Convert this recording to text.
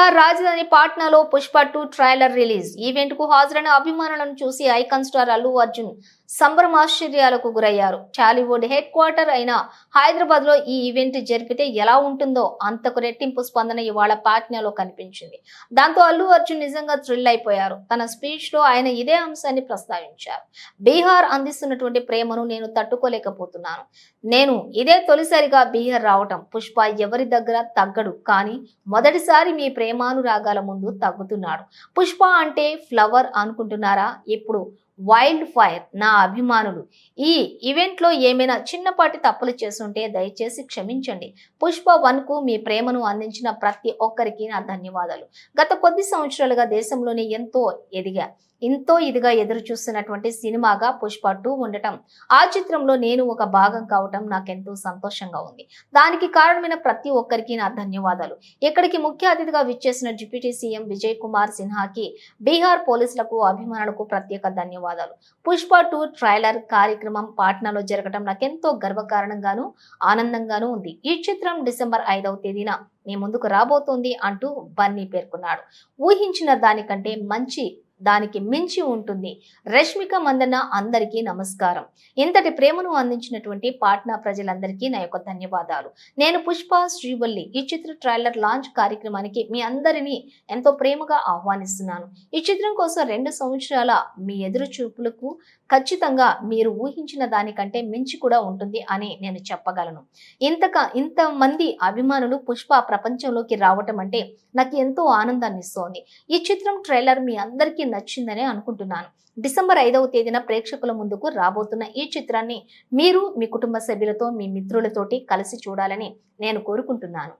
బీహార్ రాజధాని పాట్నాలో Pushpa 2 trailer release. Event కు హాజరైన అభిమానులను చూసి ఐకాన్ స్టార్ అల్లు అర్జున్ సంభ్రమాశ్చర్యాలకు గురయ్యారు. టాలీవుడ్ హెడ్ క్వార్టర్ అయిన హైదరాబాద్ లో ఈ ఈవెంట్ జరిపితే ఎలా ఉంటుందో అంతకు రెట్టింపు స్పందన ఇవాళ పాట్నాలో కనిపించింది. దాంతో అల్లు అర్జున్ నిజంగా థ్రిల్ అయిపోయారు. తన స్పీచ్ లో ఆయన ఇదే అంశాన్ని ప్రస్తావించారు. బీహార్ అందిస్తున్నటువంటి ప్రేమను నేను తట్టుకోలేకపోతున్నాను. నేను ఇదే తొలిసారిగా బీహార్ రావటం. పుష్ప ఎవరి దగ్గర తగ్గడు, కానీ మొదటిసారి మీ ప్రేమానురాగాల ముందు తగ్గుతున్నాడు. పుష్ప అంటే ఫ్లవర్ అనుకుంటున్నారా? ఇప్పుడు వైల్డ్ ఫైర్. నా అభిమానులు, ఈ ఈవెంట్ లో ఏమైనా చిన్నపాటి తప్పులు చేస్తుంటే దయచేసి క్షమించండి. పుష్ప 1 కు మీ ప్రేమను అందించిన ప్రతి ఒక్కరికి నా ధన్యవాదాలు. గత కొద్ది సంవత్సరాలుగా దేశంలోనే ఎంతో ఇదిగా ఎదురు చూస్తున్నటువంటి సినిమాగా పుష్ప 2 ఉండటం, ఆ చిత్రంలో నేను ఒక భాగం కావటం నాకెంతో సంతోషంగా ఉంది. దానికి కారణమైన ప్రతి ఒక్కరికి నా ధన్యవాదాలు. ఇక్కడికి ముఖ్య అతిథిగా విచ్చేసిన డిప్యూటీ సీఎం విజయ్ కుమార్ సిన్హాకి, బీహార్ పోలీసులకు, అభిమానులకు ప్రత్యేక ధన్యవాదాలు. పుష్ప 2 ట్రైలర్ కార్యక్రమం పాట్నాలో జరగడం నాకెంతో గర్వకారణంగాను ఆనందంగానూ ఉంది. ఈ చిత్రం డిసెంబర్ 5వ తేదీన మీ ముందుకు రాబోతోంది అంటూ బన్నీ పేర్కొన్నాడు. ఊహించిన దానికి మించి ఉంటుంది. రష్మిక మందన్న, అందరికీ నమస్కారం. ఇంతటి ప్రేమను అందించినటువంటి పాట్నా ప్రజలందరికీ నా యొక్క ధన్యవాదాలు. నేను పుష్ప శ్రీవల్లి ఈ చిత్ర ట్రైలర్ లాంచ్ కార్యక్రమానికి మీ అందరినీ ఎంతో ప్రేమగా ఆహ్వానిస్తున్నాను. ఈ చిత్రం కోసం 2 సంవత్సరాల మీ ఎదురు చూపులకు ఖచ్చితంగా మీరు ఊహించిన దానికంటే మించి కూడా ఉంటుంది అని నేను చెప్పగలను. ఇంతమంది అభిమానులు పుష్ప ప్రపంచంలోకి రావటం అంటే నాకు ఎంతో ఆనందాన్ని ఇస్తోంది. ఈ చిత్రం ట్రైలర్ మీ అందరికీ నచ్చిందనే అనుకుంటున్నాను. డిసెంబర్ 5వ తేదీన ప్రేక్షకుల ముందుకు రాబోతున్న ఈ చిత్రాన్ని మీరు మీ కుటుంబ సభ్యులతో, మీ మిత్రులతోటి కలిసి చూడాలని నేను కోరుకుంటున్నాను.